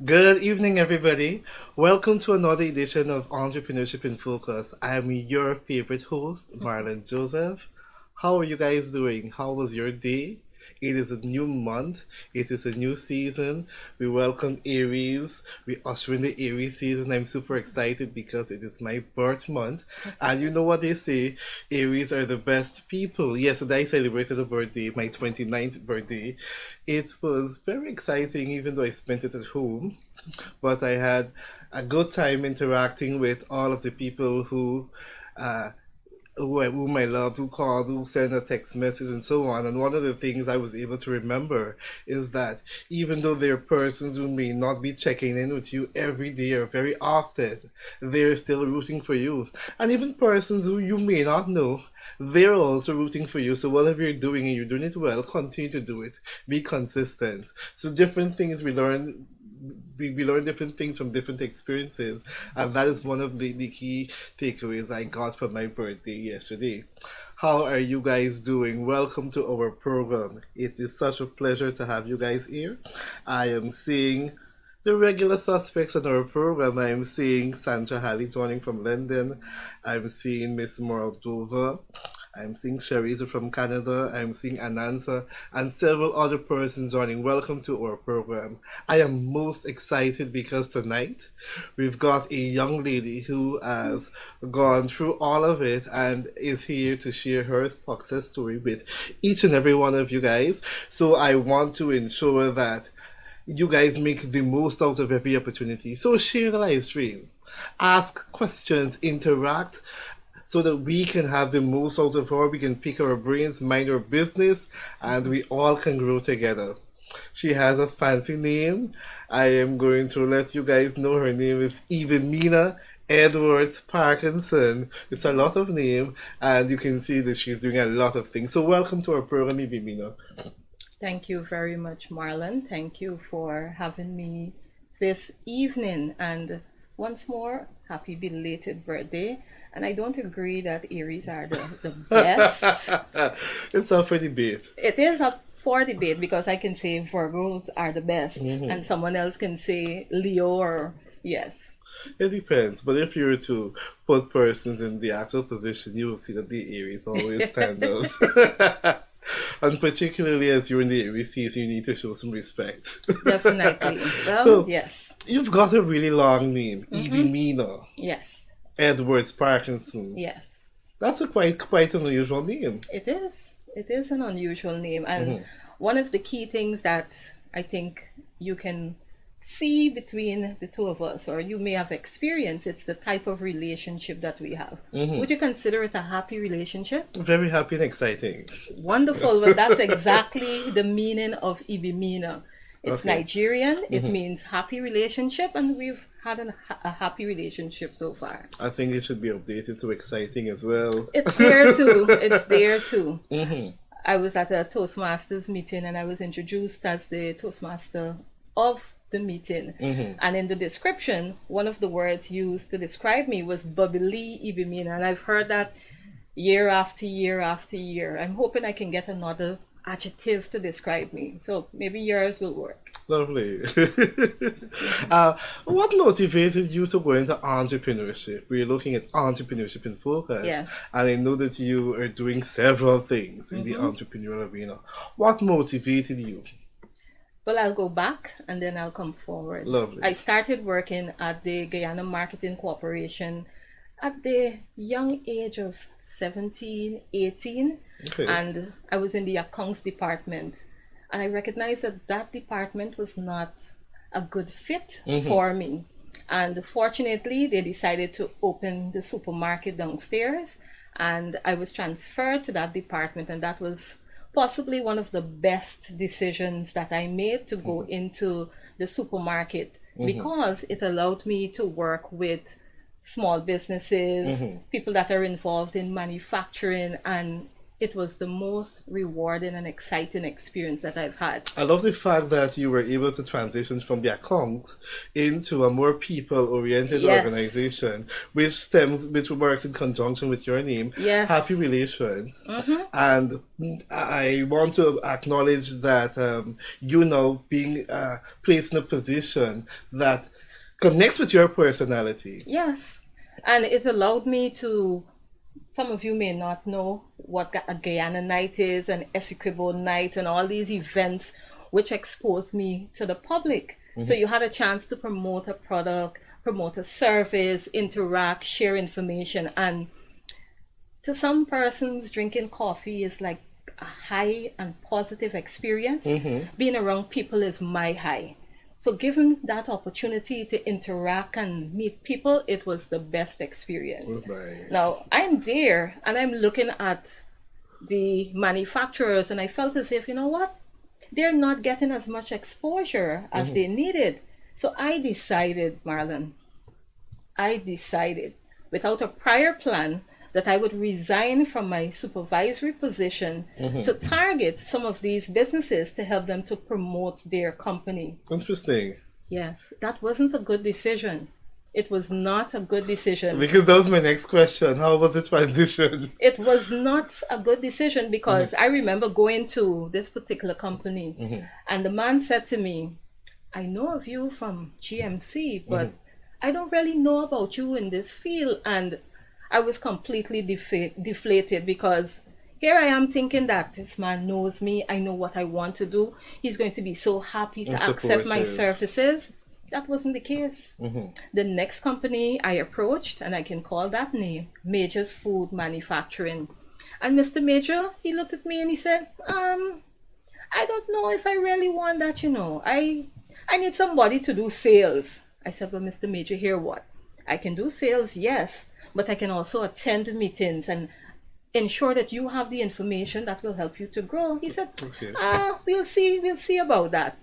Good evening, everybody. Welcome to another edition of Entrepreneurship in Focus. I am your favorite host, Marlon Joseph. How are you guys doing? How was your day? It is a new month. It is a new season. We welcome Aries. We usher in the Aries season. I'm super excited because it is my birth month. And you know what they say? Aries are the best people. Yesterday I celebrated a birthday, my 29th birthday. It was very exciting even though I spent it at home, but I had a good time interacting with all of the people uh, whom I loved, who called, who sent a text message, and so on. And one of the things I was able to remember is that even though there are persons who may not be checking in with you every day or very often, they're still rooting for you. And even persons who you may not know, they're also rooting for you. So whatever you're doing and you're doing it well, continue to do it. Be consistent. So different things we learn different things from different experiences, and that is one of the key takeaways I got from my birthday yesterday. How are you guys doing? Welcome to our program. It is such a pleasure to have you guys here. I am seeing the regular suspects on our program. I am seeing Sandra Halley joining from London. I'm seeing Miss Moldova. I'm seeing Shariza from Canada. I'm seeing Anansa and several other persons joining. Welcome to our program. I am most excited because tonight we've got a young lady who has gone through all of it and is here to share her success story with each and every one of you guys. So I want to ensure that you guys make the most out of every opportunity. So share the live stream, ask questions, interact so that we can have the most out of her. We can pick our brains, mind our business, and we all can grow together. She has a fancy name. I am going to let you guys know her name is Ibi-Mina Edwards-Parkinson. It's a lot of name, and you can see that she's doing a lot of things. So welcome to our program, Ibi-Mina. Thank you very much, Marlon. Thank you for having me this evening. And once more, happy belated birthday. And I don't agree that Aries are the best. It's up for debate. It is up for debate because I can say Virgos are the best, Mhm. and someone else can say Leo or yes. It depends, but if you were to put persons in the actual position, you will see that the Aries always stand out. And particularly as you're in the Aries season, you need to show some respect. Definitely. Well, So, yes. you've got a really long name, Evie Mm-hmm. Mina Yes. Edwards Parkinson. Yes. That's a quite an unusual name. It is. It is an unusual name. And Hmm. one of the key things that I think you can see between the two of us, or you may have experienced, it's the type of relationship that we have. Hmm. Would you consider it a happy relationship? Very happy and exciting. Wonderful. Well, that's exactly the meaning of Ibi-Mina. It's Okay. Nigerian. It Hmm. means happy relationship, and we've had a happy relationship so far. I think it should be updated to exciting as well. It's there too. It's there too. Hmm. I was at a Toastmasters meeting and I was introduced as the Toastmaster of the meeting. Hmm. And in the description, one of the words used to describe me was bubbly Ibimina. And I've heard that year after year after year. I'm hoping I can get another adjective to describe me. So maybe yours will work. Lovely. What motivated you to go into entrepreneurship? We're looking at entrepreneurship in focus, Yes. and I know that you are doing several things in the Mm-hmm. entrepreneurial arena. What motivated you? Well, I'll go back and then I'll come forward. Lovely. I started working at the Guyana Marketing Corporation at the young age of 17, 18, Okay. and I was in the accounts department. And I recognized that that department was not a good fit Hmm. for me. And fortunately, they decided to open the supermarket downstairs, and I was transferred to that department, and that was possibly one of the best decisions that I made to go into the supermarket Hmm. because it allowed me to work with small businesses, Hmm. people that are involved in manufacturing, and it was the most rewarding and exciting experience that I've had. I love the fact that you were able to transition from the accounts into a more people-oriented Yes, organization, which works in conjunction with your name, Happy yes. Relations. Mm-hmm. And I want to acknowledge that you now being placed in a position that connects with your personality. Yes. And it allowed me to, some of you may not know what a Guyana night is, an Essequibo night, and all these events which exposed me to the public. So you had a chance to promote a product, promote a service, interact, share information. And to some persons, drinking coffee is like a high and positive experience. Being around people is my high. So given that opportunity to interact and meet people, it was the best experience. Right. Now I'm there and I'm looking at the manufacturers, and I felt as if, you know what? They're not getting as much exposure as they needed. So I decided, Marlon, I decided without a prior plan that I would resign from my supervisory position to target some of these businesses to help them to promote their company. Interesting. Yes, that wasn't a good decision. It was not a good decision. Because that was my next question. How was the transition? It was not a good decision because I remember going to this particular company and the man said to me, I know of you from GMC, but I don't really know about you in this field. And I was completely deflated because here I am thinking that this man knows me. I know what I want to do. He's going to be so happy to accept my services. That wasn't the case. The next company I approached, and I can call that name, Major's Food Manufacturing. And Mr. Major, he looked at me and he said, I don't know if I really want that, you know. I need somebody to do sales. I said, well, Mr. Major, hear what? I can do sales, yes, but I can also attend meetings and ensure that you have the information that will help you to grow. He said, Okay. we'll see about that.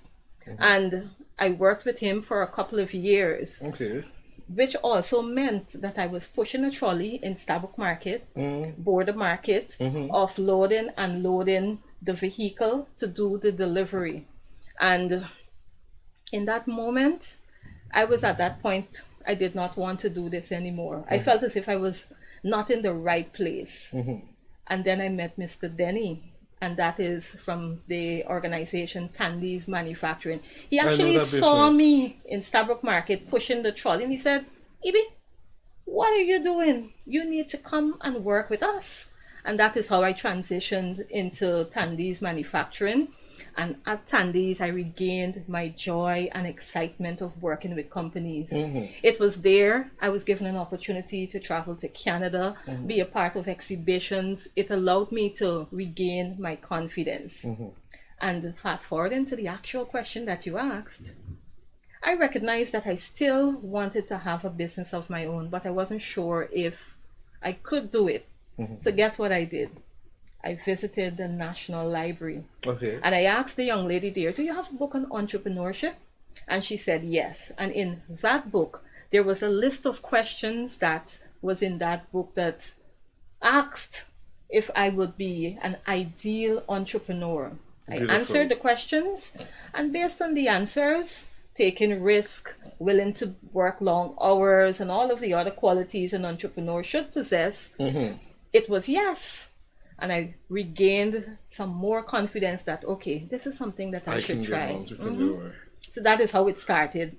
And I worked with him for a couple of years, Okay. which also meant that I was pushing a trolley in Starbuck Market, Border Market, offloading and loading the vehicle to do the delivery. And in that moment, I was at that point, I did not want to do this anymore. I felt as if I was not in the right place. And then I met Mr. Denny, and that is from the organization Tandy's Manufacturing. He actually saw me in Starbuck Market pushing the trolley, and he said, Ibi, what are you doing? You need to come and work with us. And that is how I transitioned into Tandy's Manufacturing. And at Tandy's, I regained my joy and excitement of working with companies. It was there. I was given an opportunity to travel to Canada, be a part of exhibitions. It allowed me to regain my confidence. And fast forward into the actual question that you asked, I recognized that I still wanted to have a business of my own, but I wasn't sure if I could do it. So guess what I did? I visited the National Library. Okay. And I asked the young lady there, do you have a book on entrepreneurship? And she said yes. And in that book, there was a list of questions that was in that book that asked if I would be an ideal entrepreneur. Beautiful. I answered the questions, and based on the answers, taking risk, willing to work long hours, and all of the other qualities an entrepreneur should possess, it was yes. And I regained some more confidence that, okay, this is something that I should try. So that is how it started.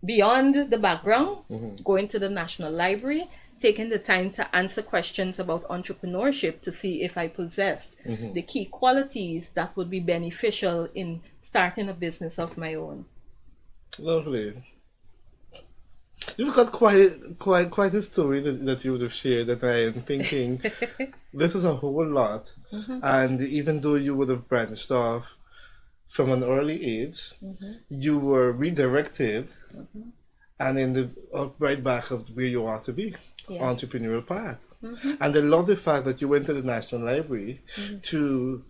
Beyond the background, going to the National Library, taking the time to answer questions about entrepreneurship to see if I possessed the key qualities that would be beneficial in starting a business of my own. Lovely. You've got quite a story that you would have shared, and I am thinking this is a whole lot. And even though you would have branched off from an early age, you were redirected and in the right back of where you are to be, entrepreneurial path. And I love the fact that you went to the National Library to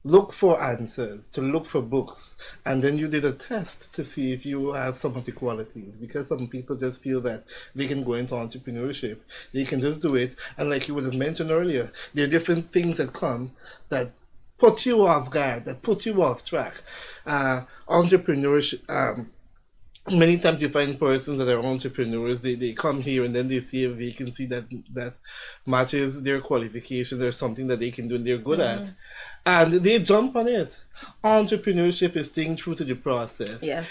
look for answers, to look for books, and then you did a test to see if you have some of the qualities. Because some people just feel that they can go into entrepreneurship, they can just do it, and like you would have mentioned earlier, there are different things that come that put you off guard, that put you off track. Entrepreneurship. Many times you find persons that are entrepreneurs, they come here and then they see a vacancy that matches their qualifications or something that they can do and they're good at. And they jump on it. Entrepreneurship is staying true to the process. Yes.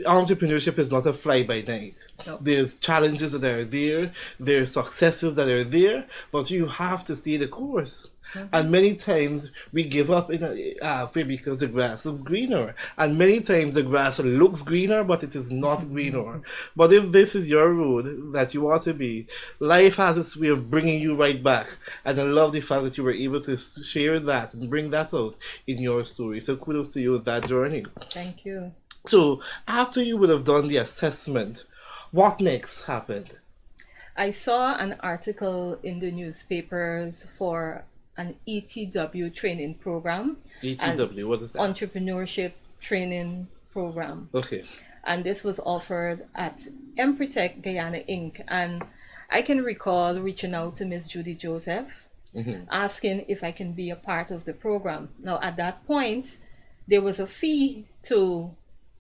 Entrepreneurship is not a fly by night. No. There's challenges that are there, there's successes that are there, but you have to stay the course. And many times we give up in halfway because the grass looks greener. And many times the grass looks greener, but it is not greener. But if this is your road that you want to be, life has its way of bringing you right back. And I love the fact that you were able to share that and bring that out in your story. So kudos to you with that journey. Thank you. So after you would have done the assessment, what next happened? I saw an article in the newspapers for an ETW training program. ETW, what is that? Entrepreneurship training program. Okay. And this was offered at ENTREPRENEURSHIP Guyana Inc. And I can recall reaching out to Miss Judy Joseph, asking if I can be a part of the program. Now, at that point, there was a fee to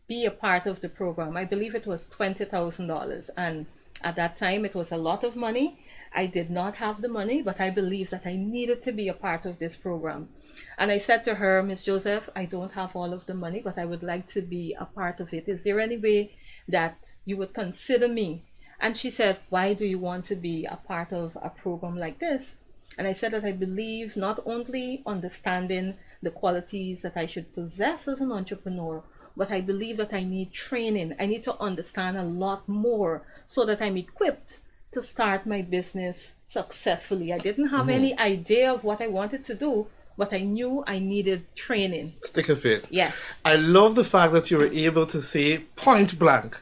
be a part of the program. I believe it was $20,000. And at that time, it was a lot of money. I did not have the money, but I believed that I needed to be a part of this program. And I said to her, Miss Joseph, I don't have all of the money, but I would like to be a part of it. Is there any way that you would consider me? And she said, why do you want to be a part of a program like this? And I said that I believe not only understanding the qualities that I should possess as an entrepreneur, but I believe that I need training. I need to understand a lot more so that I'm equipped to start my business successfully. I didn't have any idea of what I wanted to do, but I knew I needed training. Stick of it. Yes. I love the fact that you were able to say point blank,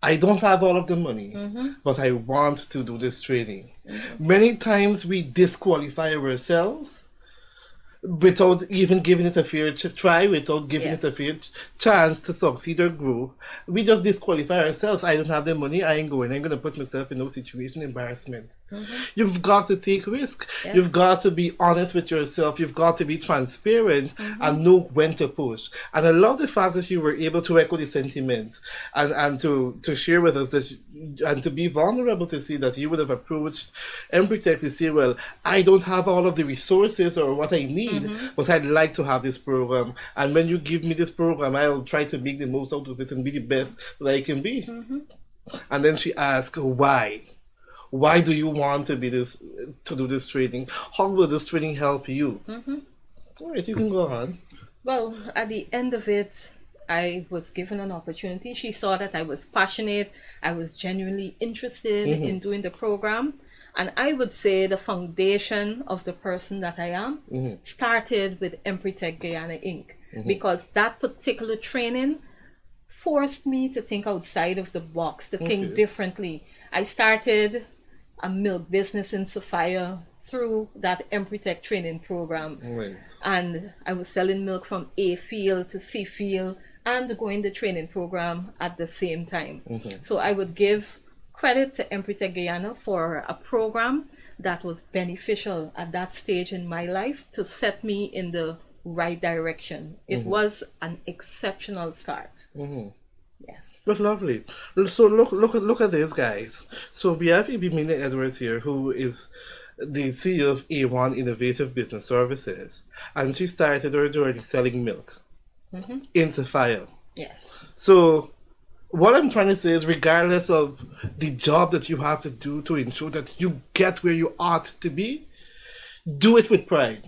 I don't have all of the money, but I want to do this training. Many times we disqualify ourselves without even giving it a fair try, without giving it a fair chance to succeed or grow. We just disqualify ourselves. I don't have the money, I ain't going. I'm going to put myself in no situation, embarrassment. You've got to take risk. Yes. You've got to be honest with yourself. You've got to be transparent and know when to push. And I love the fact that you were able to echo the sentiment and to share with us this, and to be vulnerable to see that you would have approached ENTREPRENEURSHIP to say, well, I don't have all of the resources or what I need, but I'd like to have this program. And when you give me this program, I'll try to make the most out of it and be the best that I can be. And then she asked, why? Why do you want to do this training? How will this training help you? All right, you can go on. Well, at the end of it, I was given an opportunity. She saw that I was passionate. I was genuinely interested in doing the program. And I would say the foundation of the person that I am started with ENTREPRENEURSHIP Guyana Inc. Because that particular training forced me to think outside of the box, to think differently. I started a milk business in Sophia through that ENTREPRENEURSHIP training program. And I was selling milk from A field to C field and going the training program at the same time. So I would give credit to ENTREPRENEURSHIP Guyana for a program that was beneficial at that stage in my life to set me in the right direction. It was an exceptional start. But lovely. So look at this, guys. So we have Ibi-Mina Edwards here, who is the CEO of A1 Innovative Business Services, and she started her journey selling milk in Sophia. Yes. So what I'm trying to say is, regardless of the job that you have to do to ensure that you get where you ought to be, do it with pride.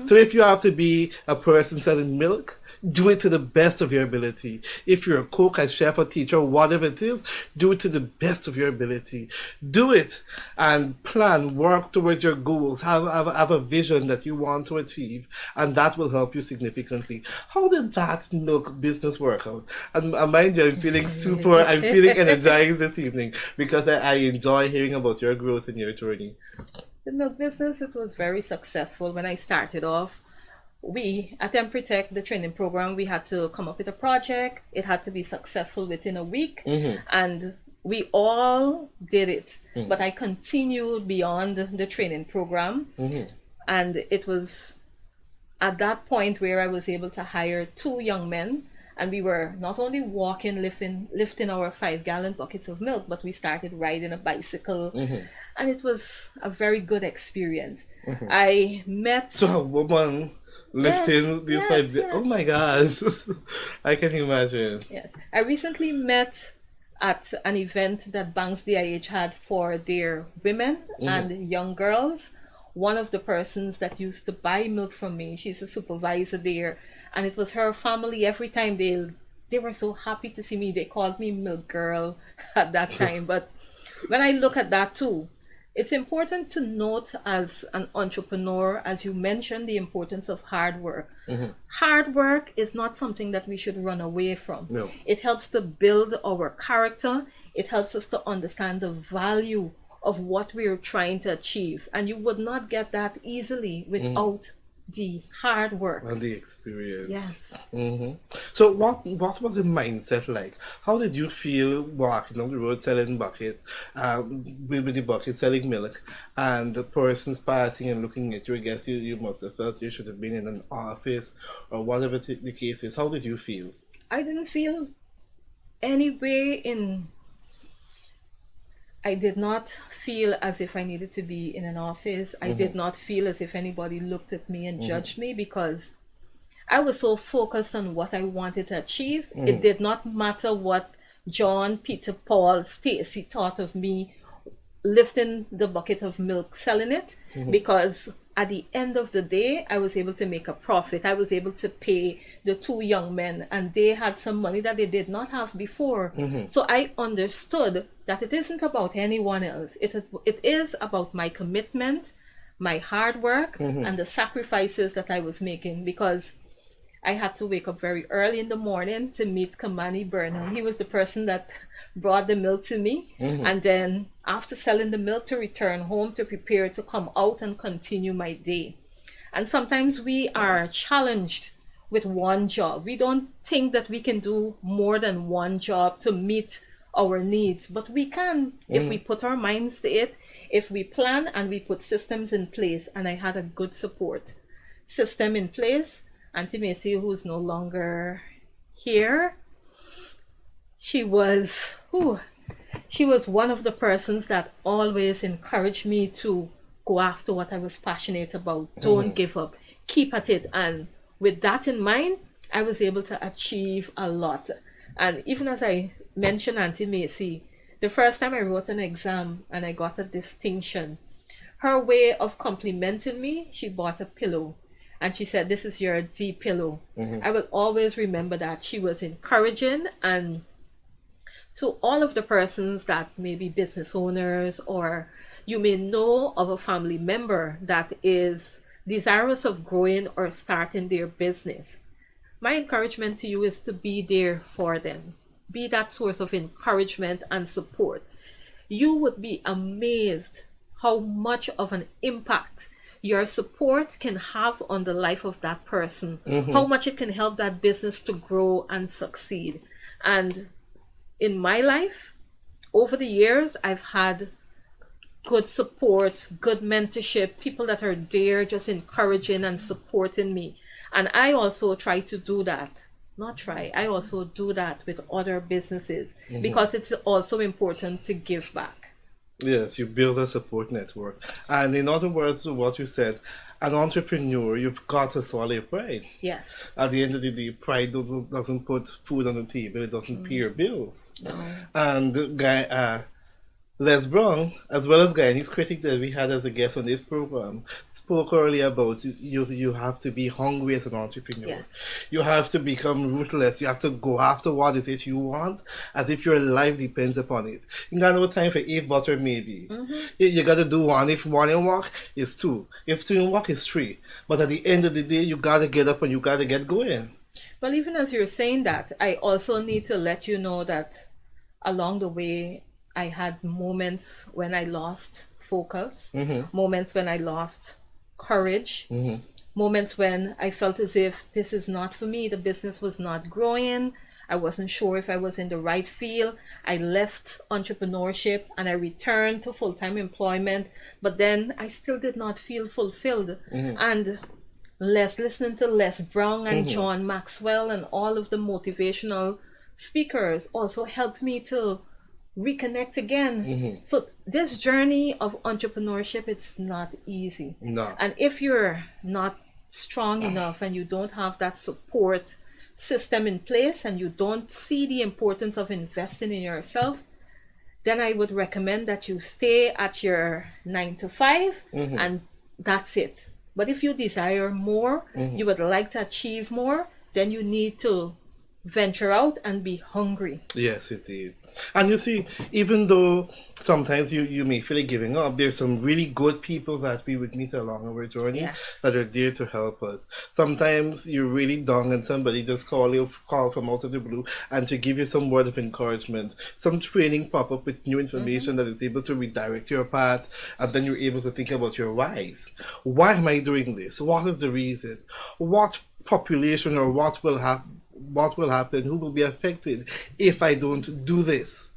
So if you have to be a person selling milk, do it to the best of your ability. If you're a cook, a chef, a teacher, whatever it is, do it to the best of your ability. Do it and plan, work towards your goals, have a vision that you want to achieve, and that will help you significantly. How did that milk business work out? And mind you, I'm feeling I'm feeling energized this evening because I enjoy hearing about your growth and your journey. The milk business, it was very successful when I started off. we at ENTREPRENEURSHIP, the training program, we had to come up with a project. It had to be successful within a week, and we all did it. But I continued beyond the training program, and it was at that point where I was able to hire two young men, and we were not only walking, lifting our 5-gallon buckets of milk, but we started riding a bicycle, and it was a very good experience. I met. So a woman lifting these five. yes. Oh my gosh, I can imagine. Yes. I recently met at an event that Banks DIH had for their women and young girls. One of the persons that used to buy milk from me, she's a supervisor there, and it was her family. Every time they were so happy to see me. They called me Milk Girl at that time. But when I look at that too, it's important to note as an entrepreneur, as you mentioned, the importance of hard work. Hard work is not something that we should run away from. No. It helps to build our character. It helps us to understand the value of what we're trying to achieve. And you would not get that easily without the hard work. And the experience. Yes. So what was the mindset like? How did you feel walking on the road selling bucket, with the bucket selling milk, and the persons passing and looking at you? I guess you must have felt you should have been in an office or whatever the case is. How did you feel? I didn't feel any way in. I did not feel as if I needed to be in an office. I did not feel as if anybody looked at me and judged me, because I was so focused on what I wanted to achieve. It did not matter what John, Peter, Paul, Stacy thought of me lifting the bucket of milk, selling it, because at the end of the day, I was able to make a profit. I was able to pay the two young men, and they had some money that they did not have before. So I understood that it isn't about anyone else. It is about my commitment, my hard work, and the sacrifices that I was making, because I had to wake up very early in the morning to meet Kamani Burnham. He was the person that brought the milk to me, and then after selling the milk, to return home to prepare to come out and continue my day. And sometimes we are challenged with one job. We don't think that we can do more than one job to meet our needs, but we can if we put our minds to it, if we plan and we put systems in place. And I had a good support system in place. Auntie Macy, who's no longer here, she was one of the persons that always encouraged me to go after what I was passionate about. Don't give up. Keep at it. And with that in mind, I was able to achieve a lot. And even as I mentioned Auntie Macy, the first time I wrote an exam and I got a distinction, her way of complimenting me, she bought a pillow. And she said, "This is your D pillow." I will always remember that. She was encouraging. And to all of the persons that may be business owners, or you may know of a family member that is desirous of growing or starting their business, my encouragement to you is to be there for them. Be that source of encouragement and support. You would be amazed how much of an impact your support can have on the life of that person, how much it can help that business to grow and succeed. And in my life, over the years, I've had good support, good mentorship, people that are there just encouraging and supporting me. And I also try to do that. I also do that with other businesses, because it's also important to give back. Yes, you build a support network. And in other words, what you said, an entrepreneur, you've got a solid pride. Yes. At the end of the day, pride doesn't put food on the table, it doesn't pay your bills. No. And the guy, Les Brown, as well as Guyanese critic that we had as a guest on this program, spoke earlier about you have to be hungry as an entrepreneur. Yes. You have to become ruthless. You have to go after what is it you want, as if your life depends upon it. You got no time for if, but, or maybe. You got to do one. If one in work, it's two. If two in work, it's three. But at the end of the day, you got to get up and you got to get going. Well, even as you're saying that, I also need to let you know that along the way, I had moments when I lost focus, moments when I lost courage, moments when I felt as if this is not for me, the business was not growing. I wasn't sure if I was in the right field. I left entrepreneurship and I returned to full time employment, but then I still did not feel fulfilled. And listening to Les Brown and John Maxwell and all of the motivational speakers also helped me to reconnect again. So this journey of entrepreneurship, it's not easy. No. And if you're not strong enough and you don't have that support system in place and you don't see the importance of investing in yourself, then I would recommend that you stay at your 9 to 5 and that's it. But if you desire more, you would like to achieve more, then you need to venture out and be hungry. Yes, indeed. And you see, even though sometimes you may feel like giving up, there's some really good people that we would meet along our journey that are there to help us. Sometimes you're really down and somebody just call from out of the blue and to give you some word of encouragement. Some training pop up with new information that is able to redirect your path, and then you're able to think about your whys. Why am I doing this? What is the reason? What population or what will happen, who will be affected if I don't do this?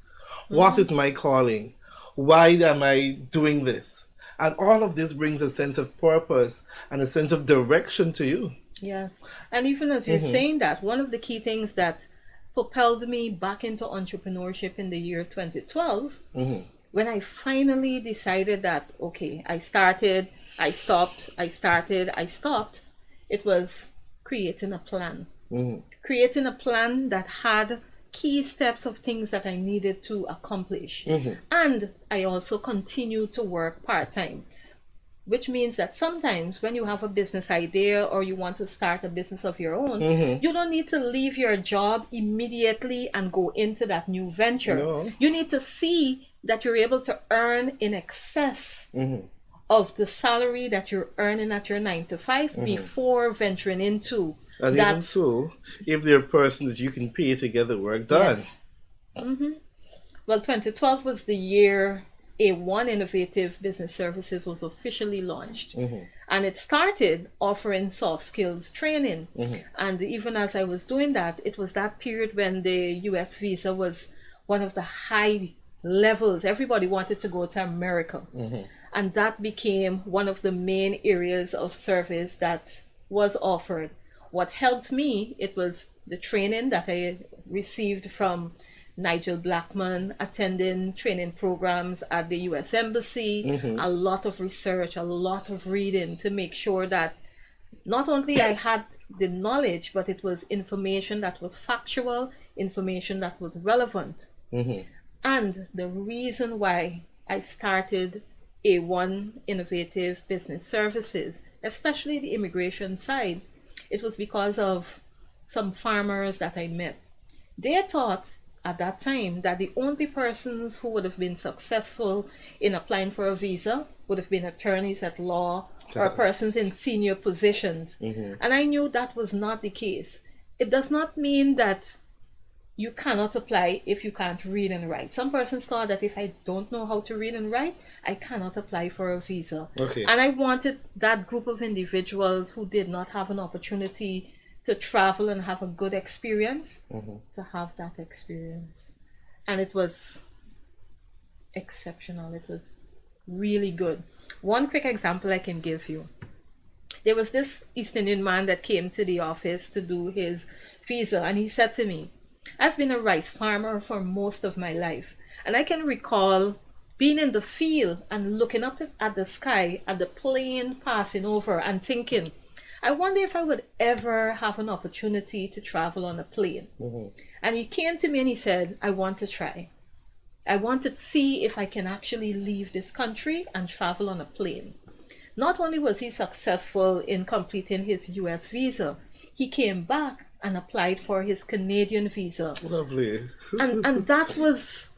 What is my calling? Why am I doing this? And all of this brings a sense of purpose and a sense of direction to you. Yes. And even as you're saying that, one of the key things that propelled me back into entrepreneurship in the year 2012, when I finally decided that, okay, I started, I stopped, I started, I stopped, it was creating a plan. Creating a plan that had key steps of things that I needed to accomplish. And I also continued to work part-time, which means that sometimes when you have a business idea or you want to start a business of your own, you don't need to leave your job immediately and go into that new venture. No. You need to see that you're able to earn in excess of the salary that you're earning at your 9 to 5 before venturing into And that. even so, if there are persons you can pay to get the work done. Yes. Well, 2012 was the year A1 Innovative Business Services was officially launched. And it started offering soft skills training. And even as I was doing that, it was that period when the US visa was one of the high levels. Everybody wanted to go to America. And that became one of the main areas of service that was offered. What helped me, it was the training that I received from Nigel Blackman, attending training programs at the US Embassy, a lot of research, a lot of reading to make sure that not only I had the knowledge, but it was information that was factual, information that was relevant. And the reason why I started A1 Innovative Business Services, especially the immigration side, it was because of some farmers that I met. They thought at that time that the only persons who would have been successful in applying for a visa would have been attorneys at law or persons in senior positions. And I knew that was not the case. It does not mean that you cannot apply if you can't read and write. Some persons thought that if I don't know how to read and write, I cannot apply for a visa. And I wanted that group of individuals who did not have an opportunity to travel and have a good experience to have that experience. And it was exceptional. It was really good. One quick example I can give you. There was this East Indian man that came to the office to do his visa, and he said to me, I've been a rice farmer for most of my life, and I can recall being in the field and looking up at the sky, at the plane passing over, and thinking, I wonder if I would ever have an opportunity to travel on a plane. And he came to me and he said, I want to try. I want to see if I can actually leave this country and travel on a plane. Not only was he successful in completing his US visa, he came back and applied for his Canadian visa. Lovely. and that was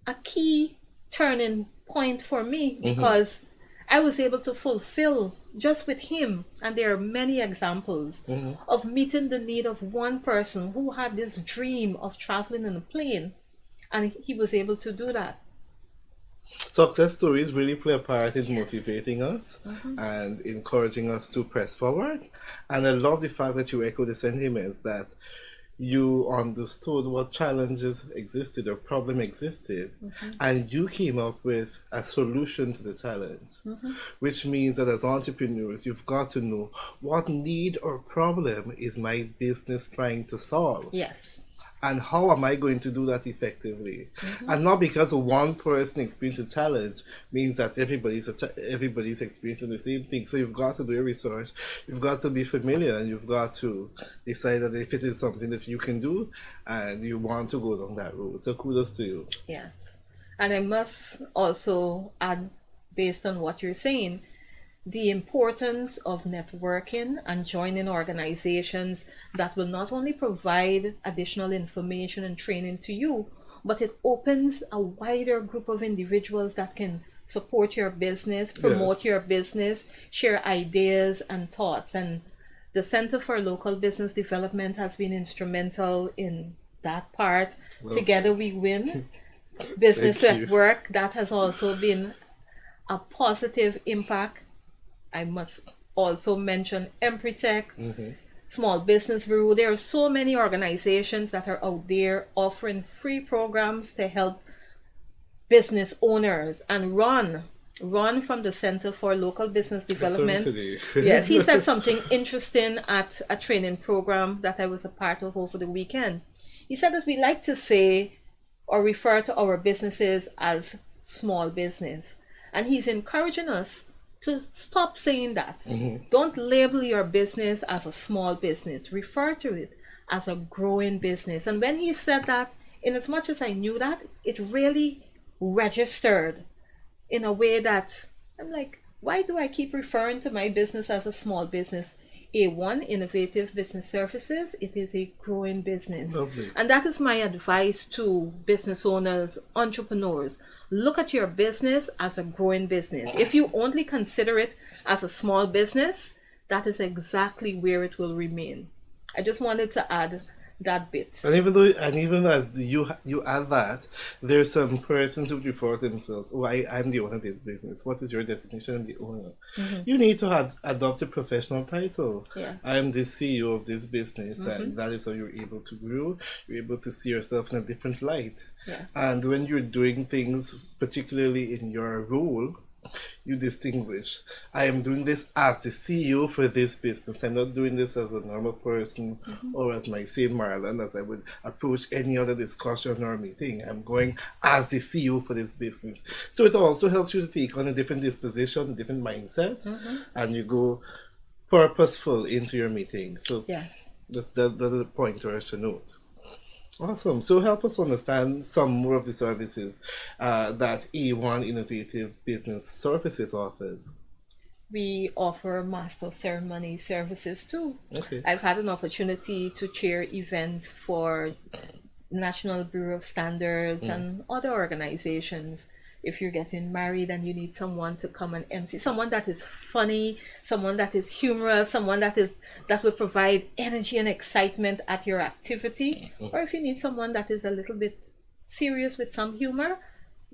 a key turning point for me, because I was able to fulfill just with him, and there are many examples of meeting the need of one person who had this dream of traveling in a plane, and he was able to do that. Success stories really play a part in Yes. motivating us Mm-hmm. and encouraging us to press forward. And I love the fact that you echo the sentiments that you understood what challenges existed or problem existed, Mm-hmm. and you came up with a solution to the challenge, Mm-hmm. which means that as entrepreneurs, you've got to know what need or problem is my business trying to solve, Yes. and how am I going to do that effectively? Mm-hmm. And not because one person experienced a challenge means that everybody's experiencing the same thing. So you've got to do your research, you've got to be familiar, and you've got to decide that if it is something that you can do and you want to go down that road. So kudos to you. Yes. And I must also add, based on what you're saying, the importance of networking and joining organizations that will not only provide additional information and training to you, but it opens a wider group of individuals that can support your business, promote Yes. your business, share ideas and thoughts. And the Center for Local Business Development has been instrumental in that part. Together Lovely. we win. Business Thank at you. work, that has also been a positive impact. I must also mention Empretech, Hmm. Small Business Bureau. There are so many organizations that are out there offering free programs to help business owners and Ron from the Center for Local Business Development. Certainly. Yes, he said something interesting at a training program that I was a part of over the weekend. He said that we like to say or refer to our businesses as small business. And he's encouraging us to stop saying that. Mhm. Don't label your business as a small business. Refer to it as a growing business. And when he said that, in as much as I knew that, it really registered in a way that I'm like, why do I keep referring to my business as a small business? A1 Innovative Business Services, it is a growing business. Lovely. And that is my advice to business owners, entrepreneurs. Look at your business as a growing business. If you only consider it as a small business, that is exactly where it will remain. I just wanted to add that bit. And even as you add that, there's some persons who refer to themselves, "Oh, I'm the owner of this business." What is your definition of the owner? Hmm. You need to adopt a professional title. Yes. I'm the CEO of this business, Hmm. and that is how you're able to grow. You're able to see yourself in a different light. Yeah. And when you're doing things, particularly in your role, you distinguish. I am doing this as the CEO for this business. I'm not doing this as a normal person Hmm. or as my same Marlon as I would approach any other discussion or meeting. I'm going as the CEO for this business. So it also helps you to take on a different disposition, different mindset, Hmm. and you go purposeful into your meeting. So Yes. that's a point for us to note. Awesome. So help us understand some more of the services that E1 Innovative Business Services offers. We offer master ceremony services too. Okay. I've had an opportunity to chair events for National Bureau of Standards Mm. and other organizations. If you're getting married and you need someone to come and MC, someone that is funny, someone that is humorous, someone that will provide energy and excitement at your activity, or if you need someone that is a little bit serious with some humor,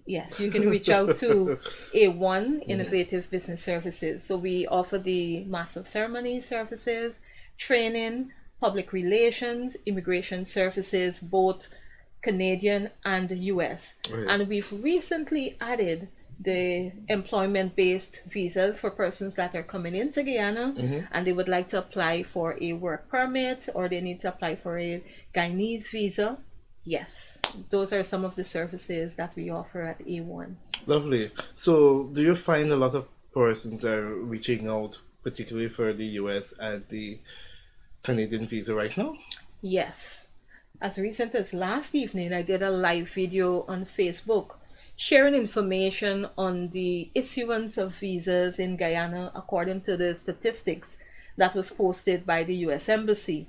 yes, you can reach out to A1 Innovative Business Services. So we offer the Master of Ceremony services, training, public relations, immigration services, both Canadian and US. Right. And we've recently added the employment-based visas for persons that are coming into Guyana and they would like to apply for a work permit or they need to apply for a Guyanese visa. Yes, those are some of the services that we offer at A1. Lovely. So, do you find a lot of persons are reaching out, particularly for the US and the Canadian visa right now? Yes. As recent as last evening, I did a live video on Facebook sharing information on the issuance of visas in Guyana according to the statistics that was posted by the US Embassy.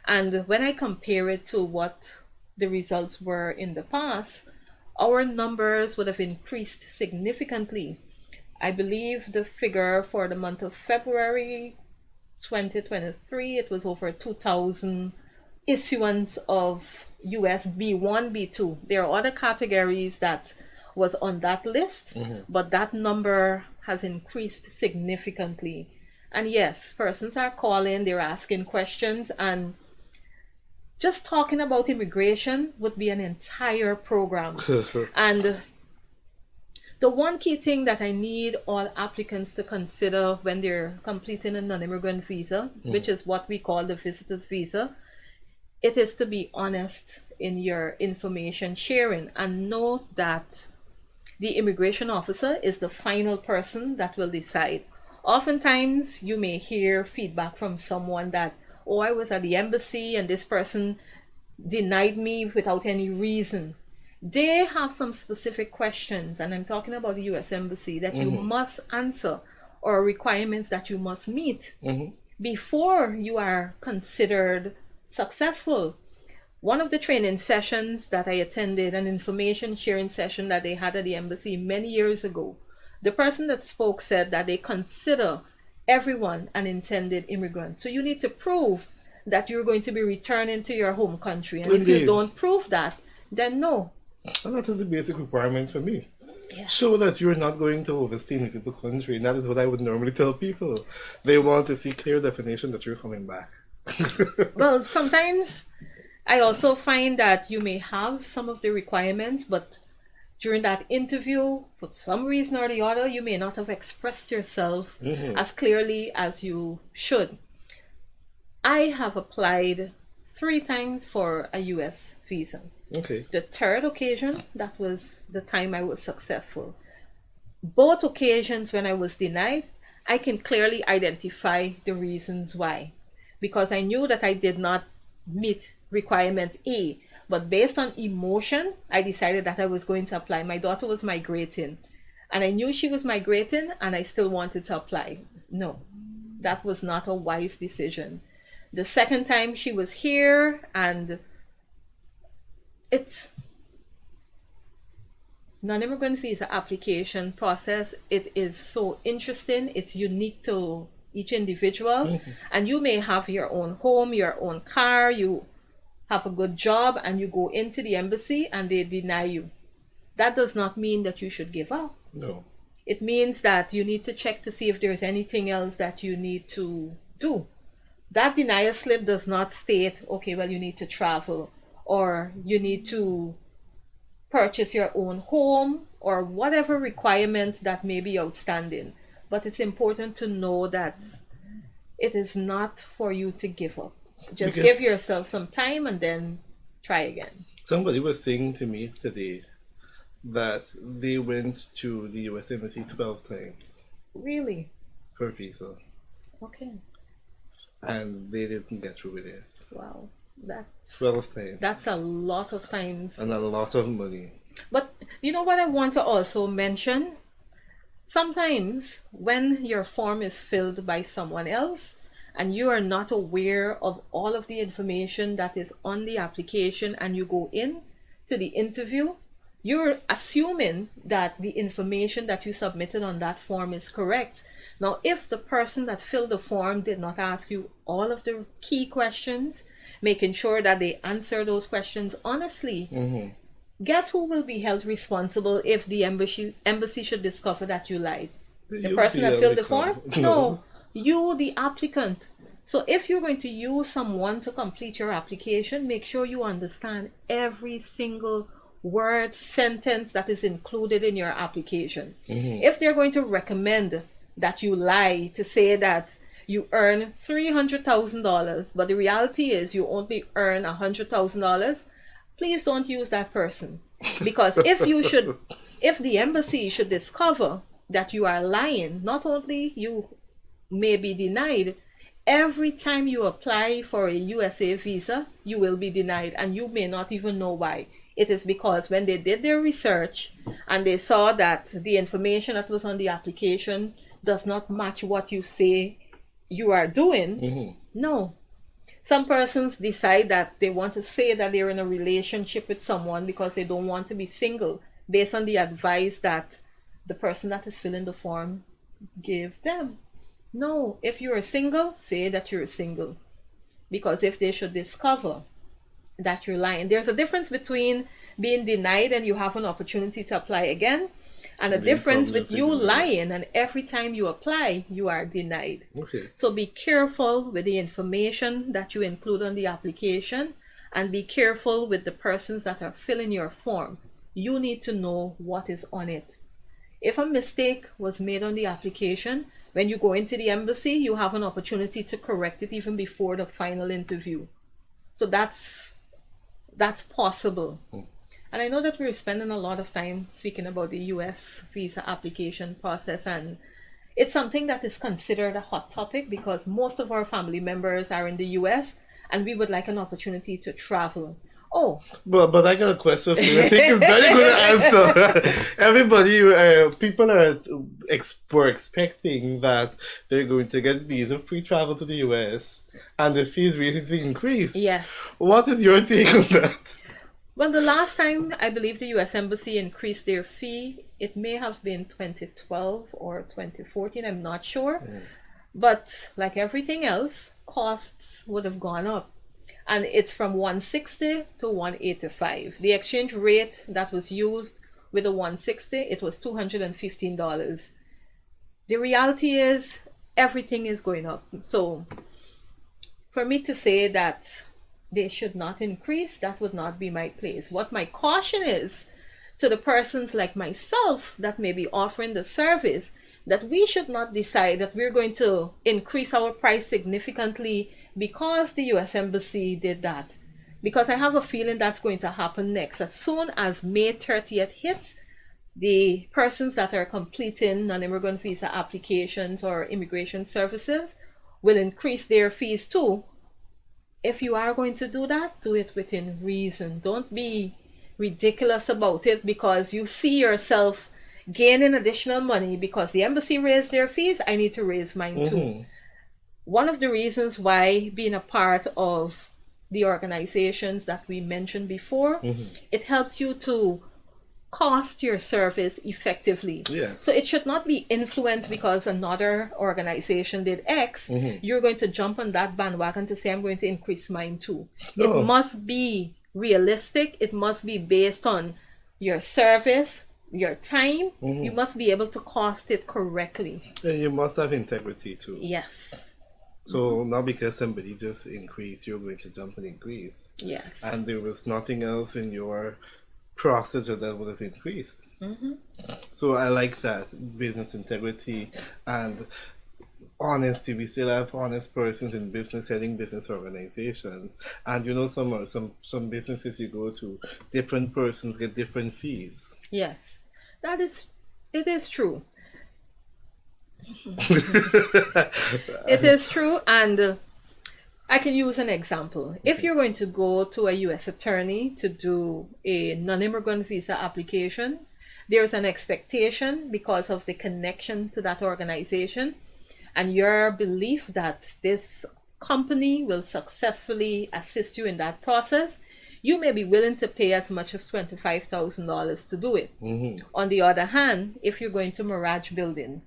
And when I compare it to what the results were in the past, our numbers would have increased significantly. I believe the figure for the month of February 2023, it was over 2,000 issuance of US B1, B2. There are other categories that was on that list, but that number has increased significantly. And yes, persons are calling, they're asking questions, and just talking about immigration would be an entire program. And the one key thing that I need all applicants to consider when they're completing a non-immigrant visa, which is what we call the visitor's visa, it is to be honest in your information sharing and know that the immigration officer is the final person that will decide. Oftentimes, you may hear feedback from someone that, oh, I was at the embassy and this person denied me without any reason. They have some specific questions, and I'm talking about the US Embassy, that you must answer, or requirements that you must meet before you are considered successful. One of the training sessions that I attended, an information sharing session that they had at the embassy many years ago, the person that spoke said that they consider everyone an intended immigrant. So you need to prove that you're going to be returning to your home country. And if you don't prove that, then no. And that is the basic requirement for me. Yes. Show that you're not going to overstay in a people country. And that is what I would normally tell people. They want to see clear definition that you're coming back. Well, sometimes I also find that you may have some of the requirements, but during that interview, for some reason or the other, you may not have expressed yourself as clearly as you should. I have applied 3 times for a US visa. Okay. The third occasion, that was the time I was successful. Both occasions when I was denied, I can clearly identify the reasons why. Because I knew that I did not meet requirement A. But based on emotion, I decided that I was going to apply. My daughter was migrating, and I knew she was migrating, and I still wanted to apply. No, that was not a wise decision. The second time she was here, and it's non-immigrant visa application process. It is so interesting. It's unique to each individual, and you may have your own home, your own car, you have a good job, and you go into the embassy and they deny you. That does not mean that you should give up. No. It means that you need to check to see if there's anything else that you need to do. That denial slip does not state, okay, well, you need to travel, or you need to purchase your own home, or whatever requirements that may be outstanding. But it's important to know that it is not for you to give up. Just Because give yourself some time and then try again. somebody was saying to me today that they went to the US Embassy 12 times Really? for a visa, Okay. and they didn't get through with it. Wow. 12 times. That's a lot of times. And a lot of money. But you know what I want to also mention? Sometimes when your form is filled by someone else and you are not aware of all of the information that is on the application, and you go in to the interview, you're assuming that the information that you submitted on that form is correct. Now, if the person that filled the form did not ask you all of the key questions, making sure that they answer those questions honestly, guess who will be held responsible if the embassy should discover that you lied? The person that filled the form? No, you, the applicant. So if you're going to use someone to complete your application, make sure you understand every single word, sentence that is included in your application. If they're going to recommend that you lie to say that you earn $300,000, but the reality is you only earn $100,000, please don't use that person. Because if the embassy should discover that you are lying, not only you may be denied, every time you apply for a USA visa, you will be denied, and you may not even know why. It is because when they did their research and they saw that the information that was on the application does not match what you say you are doing, no. Some persons decide that they want to say that they're in a relationship with someone because they don't want to be single, based on the advice that the person that is filling the form gave them. No, if you're single, say that you're single. Because if they should discover that you're lying, there's a difference between being denied and you have an opportunity to apply again, and the Being difference with prominently you denied. lying and every time you apply, you are denied. Okay. So be careful with the information that you include on the application, and be careful with the persons that are filling your form. You need to know what is on it. If a mistake was made on the application, when you go into the embassy, you have an opportunity to correct it even before the final interview. So that's possible. And I know that we're spending a lot of time speaking about the US visa application process, and it's something that is considered a hot topic because most of our family members are in the US and we would like an opportunity to travel. Oh, But I got a question for you. I think it's very good answer. Everybody, people were expecting that they're going to get visa-free travel to the US, and the fees recently increased. yes. What is your take on that? Well, the last time I believe the US Embassy increased their fee, it may have been 2012 or 2014, I'm not sure. But like everything else, costs would have gone up. And it's from 160 to 185. The exchange rate that was used with the 160, it was $215. The reality is everything is going up. So for me to say that they should not increase, that would not be my place. What my caution is to the persons like myself that may be offering the service, that we should not decide that we're going to increase our price significantly because the US Embassy did that. Because I have a feeling that's going to happen next. As soon as May 30th hits, the persons that are completing non-immigrant visa applications or immigration services will increase their fees too. If you are going to do that, do it within reason. Don't be ridiculous about it because you see yourself gaining additional money because the embassy raised their fees. I need to raise mine too. One of the reasons why being a part of the organizations that we mentioned before, it helps you to cost your service effectively. Yes. So it should not be influenced because another organization did X. You're going to jump on that bandwagon to say, I'm going to increase mine too. No. It must be realistic. It must be based on your service, your time. You must be able to cost it correctly. And you must have integrity too. Yes. So not because somebody just increased, you're going to jump and increase. Yes. And there was nothing else in your process that would have increased. So I like that business integrity and honesty. We still have honest persons in business, heading business organizations, and you know some businesses you go to, different persons get different fees. Yes. It is true. It is true, and I can use an example. If you're going to go to a U.S. attorney to do a non-immigrant visa application, there's an expectation because of the connection to that organization and your belief that this company will successfully assist you in that process. You may be willing to pay as much as $25,000 to do it. On the other hand, if you're going to Mirage Building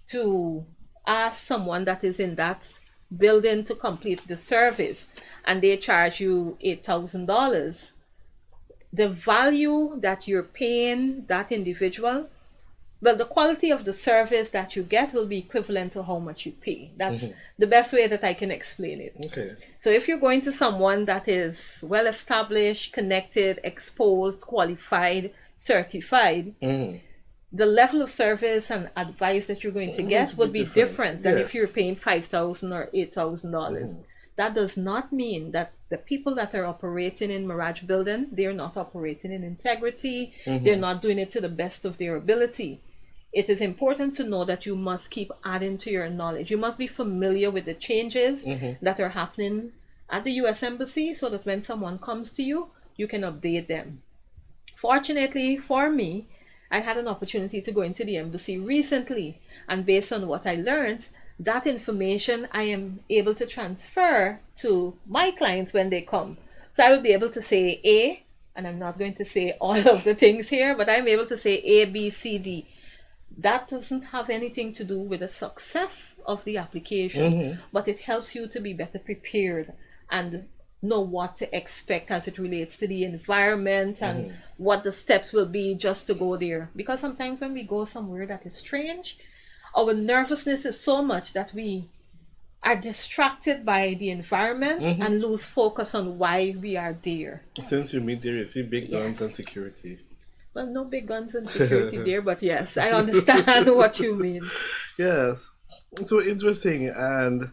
to ask someone that is in that building to complete the service and they charge you $8,000, the value that you're paying that individual, well, the quality of the service that you get will be equivalent to how much you pay. That's the best way that I can explain it. Okay. So if you're going to someone that is well established, connected, exposed, qualified, certified, the level of service and advice that you're going to get would be different than if you're paying $5,000 or $8,000. That does not mean that the people that are operating in Mirage Building, they're not operating in integrity, they're not doing it to the best of their ability. It is important to know that you must keep adding to your knowledge. You must be familiar with the changes that are happening at the US Embassy so that when someone comes to you, you can update them. Fortunately for me, I had an opportunity to go into the embassy recently, and based on what I learned, that information I am able to transfer to my clients when they come. So I will be able to say A, and I'm not going to say all of the things here, but I'm able to say A, B, C, D. That doesn't have anything to do with the success of the application, but it helps you to be better prepared. And know what to expect as it relates to the environment and Mm-hmm. what the steps will be just to go there. Because sometimes when we go somewhere that is strange, our nervousness is so much that we are distracted by the environment Mm-hmm. and lose focus on why we are there. Since you meet there, you see big guns and Yes. security. Well, no big guns and security there, but yes, I understand what you mean. Yes. So interesting, and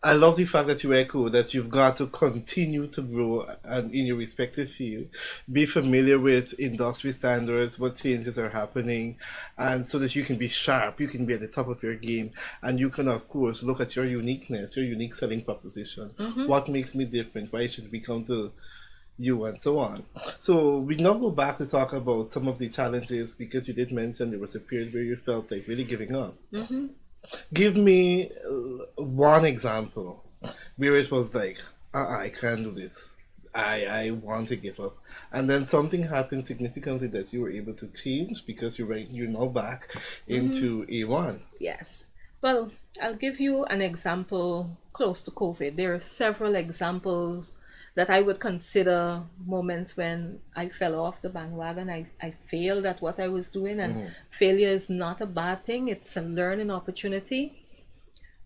I love the fact that you echo that you've got to continue to grow and in your respective field, be familiar with industry standards, what changes are happening, and so that you can be sharp, you can be at the top of your game, and you can of course look at your uniqueness, your unique selling proposition. Hmm. What makes me different? Why should we come to you and so on. So we now go back to talk about some of the challenges because you did mention there was a period where you felt like really giving up. Hmm. Give me one example where it was like, I can't do this. I want to give up. And then something happened significantly that you were able to change because you're now back Hmm. into A1. Yes. Well, I'll give you an example close to COVID. There are several examples that I would consider moments when I fell off the bandwagon. I failed at what I was doing, and Hmm. failure is not a bad thing, it's a learning opportunity.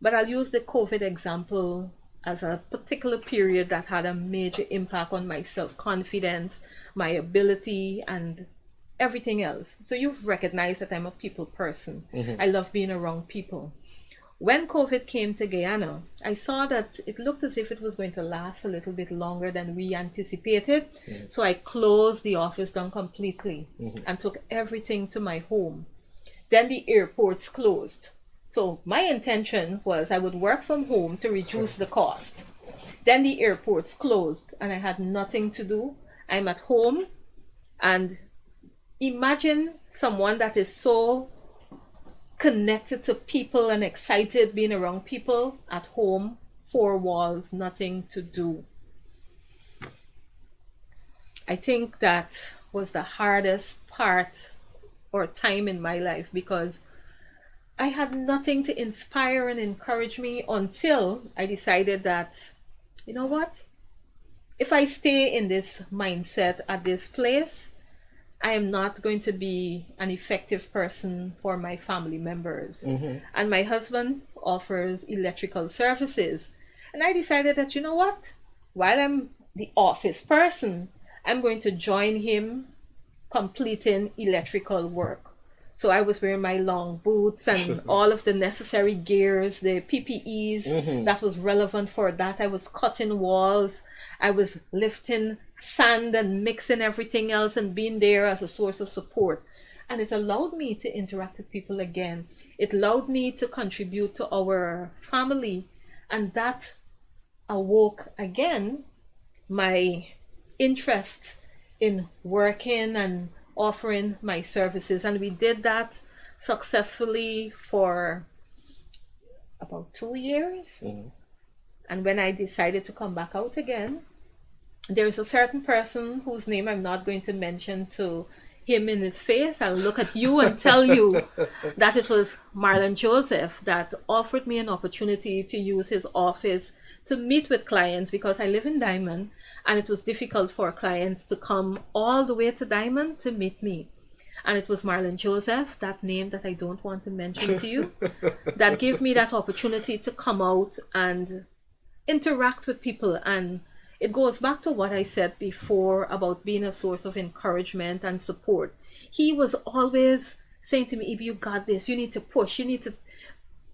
But I'll use the COVID example as a particular period that had a major impact on my self confidence, my ability, and everything else. So you've recognized that I'm a people person. Hmm. I love being around people. When COVID came to Guyana, I saw that it looked as if it was going to last a little bit longer than we anticipated. Hmm. So I closed the office down completely Hmm. and took everything to my home. Then the airports closed. So my intention was I would work from home to reduce the cost. Then the airports closed and I had nothing to do. I'm at home, and imagine someone that is so connected to people and excited being around people at home, four walls, nothing to do. I think that was the hardest part or time in my life because I had nothing to inspire and encourage me until I decided that, you know what? If I stay in this mindset at this place, I am not going to be an effective person for my family members. Hmm. And my husband offers electrical services. And I decided that, you know what? While I'm the office person, I'm going to join him completing electrical work. So I was wearing my long boots and all of the necessary gears, the PPEs Hmm. that was relevant for that. I was cutting walls. I was lifting sand and mixing everything else and being there as a source of support. And it allowed me to interact with people again. It allowed me to contribute to our family. And that awoke again my interest in working and offering my services. And we did that successfully for about 2 years. Hmm. And when I decided to come back out again, there's a certain person whose name I'm not going to mention to him in his face. I'll look at you and tell you that it was Marlon Joseph that offered me an opportunity to use his office to meet with clients because I live in Diamond and it was difficult for clients to come all the way to Diamond to meet me. And it was Marlon Joseph, that name that I don't want to mention to you, that gave me that opportunity to come out and interact with people. And it goes back to what I said before about being a source of encouragement and support. He was always saying to me, if you got this, you need to push, you need to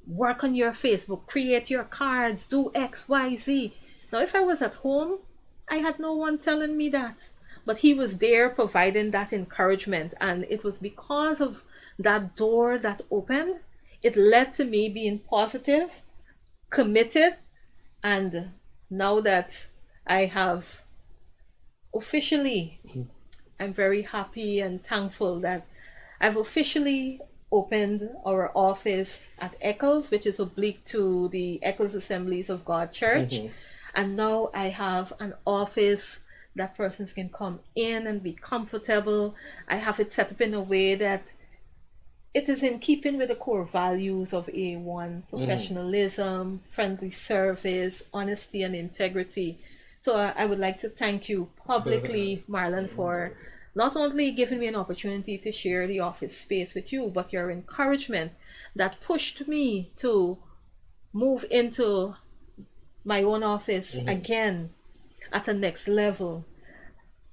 work on your Facebook, create your cards, do X, Y, Z. Now, if I was at home, I had no one telling me that. But he was there providing that encouragement. And it was because of that door that opened, it led to me being positive, committed, and now that I have officially, I'm very happy and thankful that I've officially opened our office at Eccles, which is oblique to the Eccles Assemblies of God Church. Hmm. And now I have an office that persons can come in and be comfortable. I have it set up in a way that it is in keeping with the core values of A1: Hmm. professionalism, friendly service, honesty, and integrity. So I would like to thank you publicly, Marlon, for not only giving me an opportunity to share the office space with you, but your encouragement that pushed me to move into my own office again at a next level.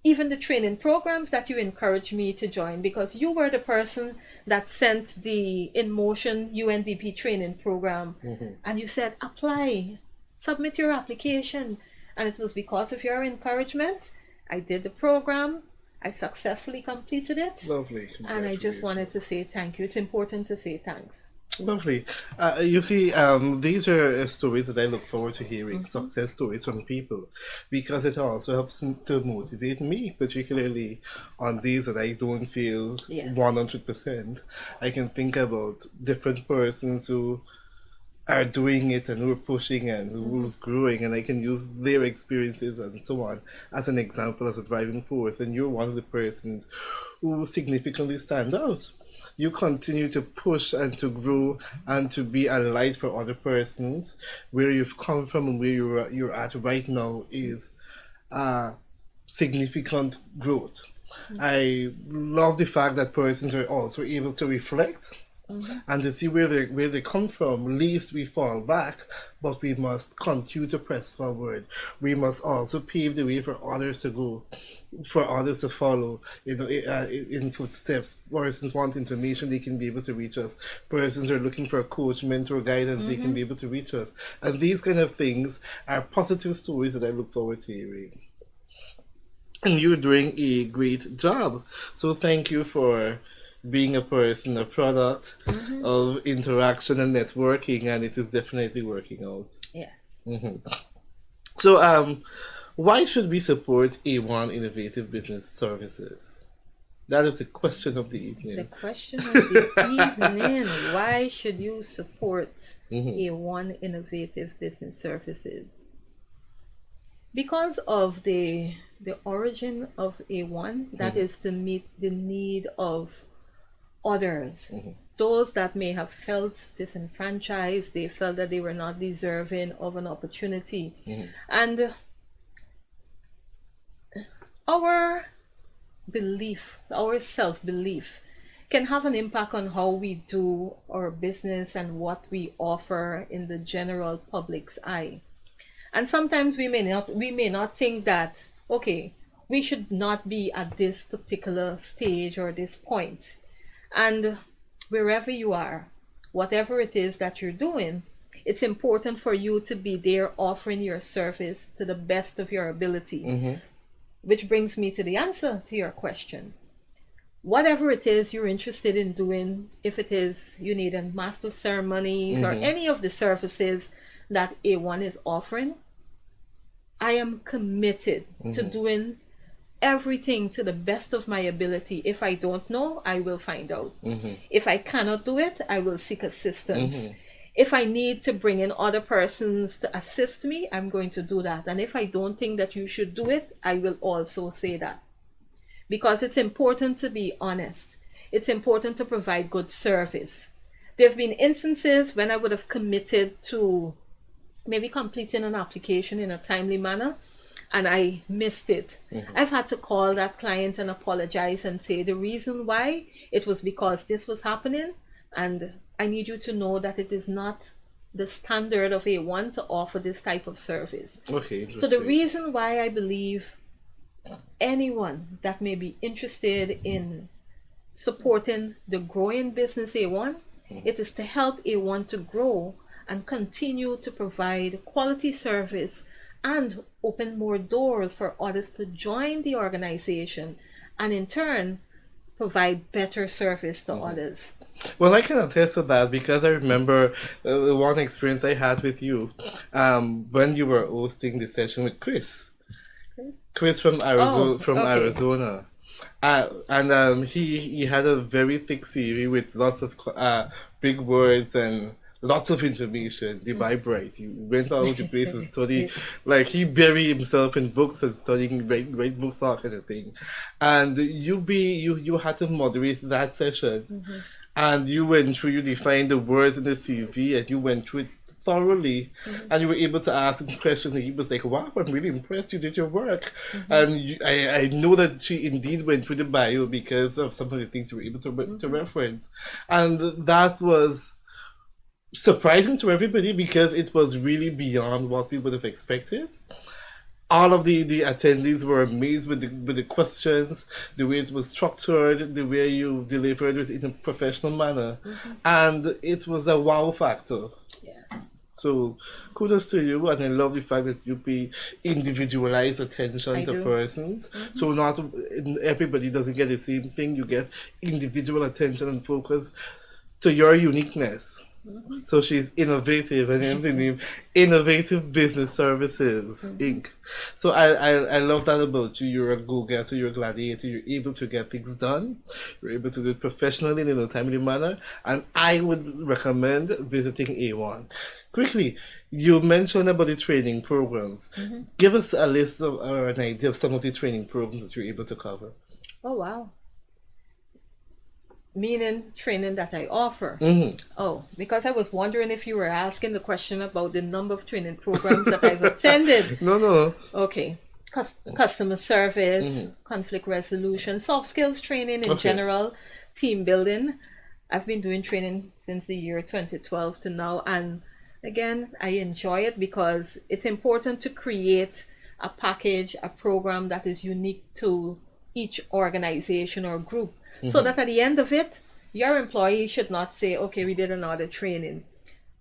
Even the training programs that you encouraged me to join, because you were the person that sent the In Motion UNDP training program, and you said, apply, submit your application. And it was because of your encouragement I did the program. I successfully completed it. Lovely. And I just wanted to say thank you. It's important to say thanks. Lovely. You see, these are stories that I look forward to hearing, success stories from people, because it also helps to motivate me, particularly on days that I don't feel Yes. 100%. I can think about different persons who are doing it and who are pushing and who's growing, and I can use their experiences and so on as an example, as a driving force. And you're one of the persons who significantly stand out. You continue to push and to grow and to be a light for other persons. Where you've come from and where you're at right now is significant growth. I love the fact that persons are also able to reflect and to see where they come from. Least we fall back, but we must continue to press forward. We must also pave the way for others to go, for others to follow. In footsteps. Persons want information, they can be able to reach us. Persons are looking for a coach, mentor, guidance, they can be able to reach us. And these kind of things are positive stories that I look forward to hearing. And you're doing a great job. So thank you for being a person, a product of interaction and networking, and it is definitely working out. Yes. So, why should we support A1 Innovative Business Services? That is the question of the The evening. question of the evening, why should you support A1 Innovative Business Services? Because of the origin of A1, that is to meet the need of others, those that may have felt disenfranchised, they felt that they were not deserving of an opportunity. And our belief, our self-belief, can have an impact on how we do our business and what we offer in the general public's eye. And sometimes we may not think that, okay, we should not be at this particular stage or this point. And wherever you are, whatever it is that you're doing, it's important for you to be there offering your service to the best of your ability. Which brings me to the answer to your question. Whatever it is you're interested in doing, if it is you need a master of ceremonies or any of the services that A1 is offering, I am committed to doing everything to the best of my ability. If I don't know, I will find out. If I cannot do it, I will seek assistance. If I need to bring in other persons to assist me, I'm going to do that. And if I don't think that you should do it, I will also say that. Because it's important to be honest. It's important to provide good service. There have been instances when I would have committed to maybe completing an application in a timely manner, and I missed it. I've had to call that client and apologize and say the reason why it was because this was happening, and I need you to know that it is not the standard of A1 to offer this type of service. Okay, So the interesting. reason why I believe anyone that may be interested in supporting the growing business A1, it is to help A1 to grow and continue to provide quality service and open more doors for others to join the organization and in turn provide better service to others. Well, I can attest to that because I remember one experience I had with you when you were hosting the session with Chris. Chris from Arizona. okay. Arizona. And he had a very thick CV with lots of big words and lots of information. The Bible, he went all over the place and studied. Like he buried himself in books and studying great books, all kind of thing. And you had to moderate that session, and you went through. You defined the words in the CV, and you went through it thoroughly, Mm-hmm. and you were able to ask him questions, and he was like, "Wow, I'm really impressed. You did your work." Mm-hmm. And I know that she indeed went through the bio because of some of the things you were able to Mm-hmm. reference, and that was surprising to everybody because it was really beyond what we would have expected. All of the attendees were amazed with the questions, the way it was structured, the way you delivered it in a professional manner, Mm-hmm. and it was a wow factor. Yes, So kudos to you, and I love the fact that you pay individualized attention I to do. persons. Mm-hmm. So not everybody doesn't get the same thing. You get individual attention and focus to your uniqueness. Mm-hmm. So she's innovative, and hence the name Innovative Business Services Mm-hmm. Inc. So I love that about you. You're a go-getter, you're a gladiator, you're able to get things done, you're able to do it professionally in a timely manner, and I would recommend visiting A1. Quickly, you mentioned about the training programs. Mm-hmm. Give us a list of, or an idea of some of the training programs that you're able to cover. Oh, wow. Meaning training that I offer. Mm-hmm. Oh, because I was wondering if you were asking the question about the number of training programs that I've attended. No, no. Okay. Customer service, Mm-hmm. conflict resolution, soft skills training in Okay. general, team building. I've been doing training since the year 2012 to now, and again, I enjoy it because it's important to create a package, a program that is unique to each organization or group, so Mm-hmm. that at the end of it, your employee should not say, okay, we did another training.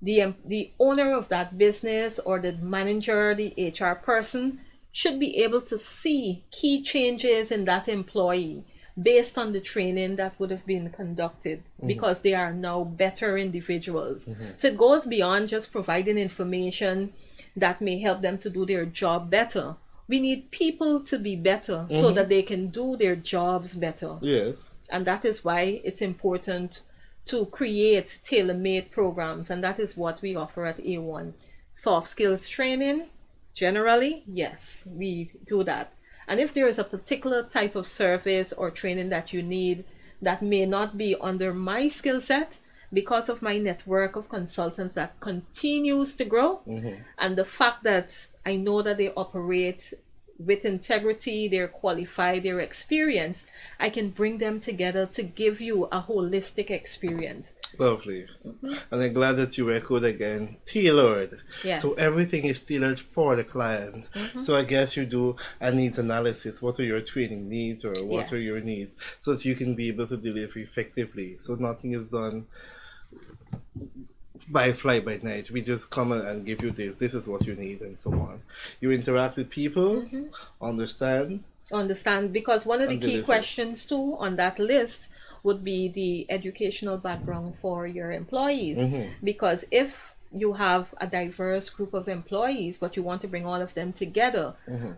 The owner of that business or the manager, the HR person should be able to see key changes in that employee based on the training that would have been conducted, because they are now better individuals. So it goes beyond just providing information that may help them to do their job better. We need people to be better so Mm-hmm. that they can do their jobs better. Yes. And that is why it's important to create tailor-made programs, and that is what we offer at A1. Soft skills training, generally, yes, we do that. And if there is a particular type of service or training that you need that may not be under my skill set, because of my network of consultants that continues to grow, Mm-hmm. and the fact that I know that they operate with integrity, they're qualified, they're experienced, I can bring them together to give you a holistic experience. Lovely. And I'm glad that you echoed again, tailored. So Yes. everything is tailored for the client. Mm-hmm. So I guess you do a needs analysis. What are your training needs or what are your Yes. needs? So that you can be able to deliver effectively. So nothing is done by fly by night. We just come and give you this. This is what you need and so on. You interact with people, Mm-hmm. understand, Understand, because one of the and key deliver. questions too on that list would be the educational background for your employees. Mm-hmm. Because if you have a diverse group of employees, but you want to bring all of them together, Mm-hmm.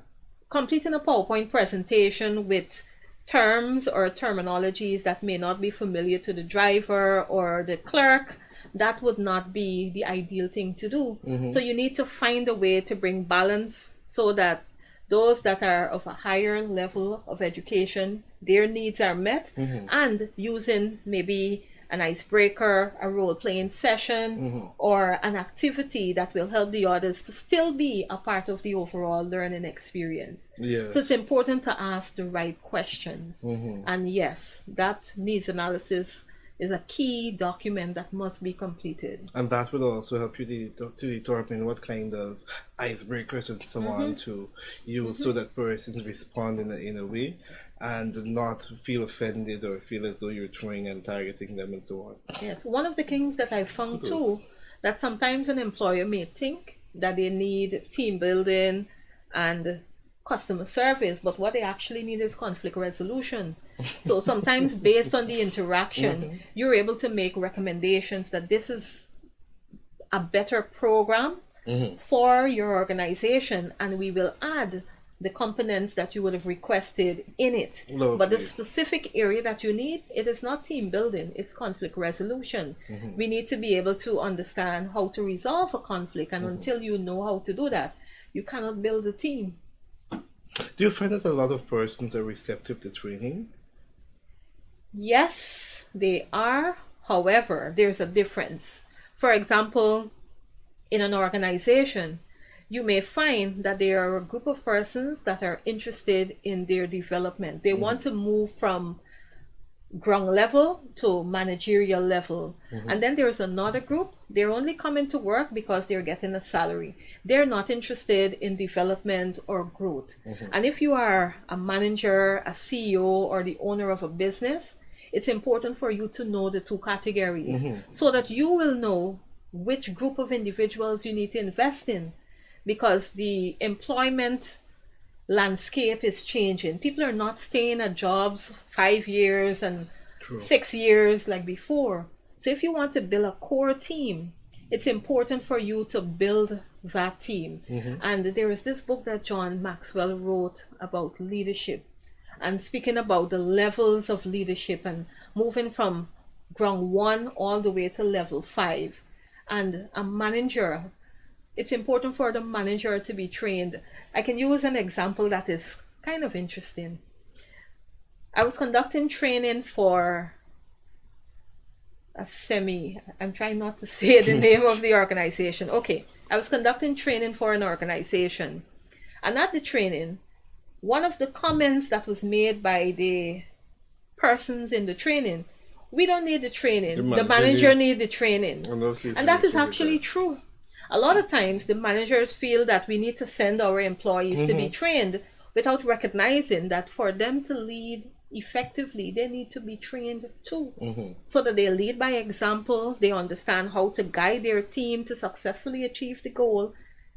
completing a PowerPoint presentation with terms or terminologies that may not be familiar to the driver or the clerk, that would not be the ideal thing to do. Mm-hmm. So you need to find a way to bring balance so that those that are of a higher level of education, their needs are met, Mm-hmm. and using maybe an icebreaker, a role playing session, Mm-hmm. or an activity that will help the others to still be a part of the overall learning experience. Yes. So it's important to ask the right questions. Mm-hmm. And yes, that needs analysis is a key document that must be completed. And that will also help you to determine what kind of icebreakers and so on to use so that persons respond in a way and not feel offended or feel as though you're throwing and targeting them and so on. Yes, one of the things that I found Kudos. too, that sometimes an employer may think that they need team building and customer service, but what they actually need is conflict resolution. So sometimes based on the interaction, you're able to make recommendations that this is a better program Mm-hmm. for your organization, and we will add the components that you would have requested in it. Lovely. But the specific area that you need, it is not team building, it's conflict resolution. We need to be able to understand how to resolve a conflict, and until you know how to do that, you cannot build a team. Do you find that a lot of persons are receptive to training? Yes, they are. However, there's a difference. For example, in an organization, you may find that there are a group of persons that are interested in their development. They want to move from ground level to managerial level. And then there's another group, they're only coming to work because they're getting a salary. They're not interested in development or growth. And if you are a manager, a CEO, or the owner of a business, it's important for you to know the two categories so that you will know which group of individuals you need to invest in, because the employment landscape is changing. People are not staying at jobs 5 years and True. 6 years like before. So if you want to build a core team, it's important for you to build that team. And there is this book that John Maxwell wrote about leadership, and speaking about the levels of leadership and moving from ground 1 all the way to level 5. And a manager, it's important for the manager to be trained. I can use an example that is kind of interesting. I was conducting training for I'm trying not to say the name of the organization. Okay, I was conducting training for an organization. And at the training, one of the comments that was made by the persons in the training, we don't need the training, the manager need the training. And that is actually true. A lot of times the managers feel that we need to send our employees to be trained without recognizing that for them to lead effectively, they need to be trained too. So that they lead by example, they understand how to guide their team to successfully achieve the goal.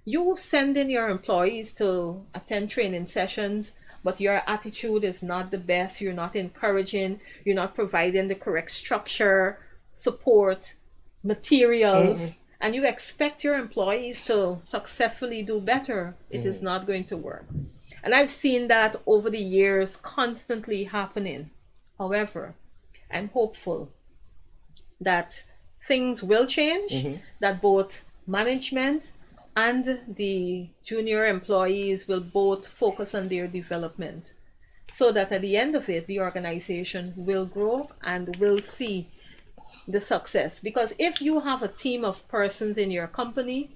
You send in your employees to attend training sessions, but your attitude is not the best, you're not encouraging, you're not providing the correct structure, support, materials, and you expect your employees to successfully do better, it is not going to work. And I've seen that over the years constantly happening. However, I'm hopeful that things will change, that both management and the junior employees will both focus on their development, so that at the end of it, the organization will grow and will see the success. Because if you have a team of persons in your company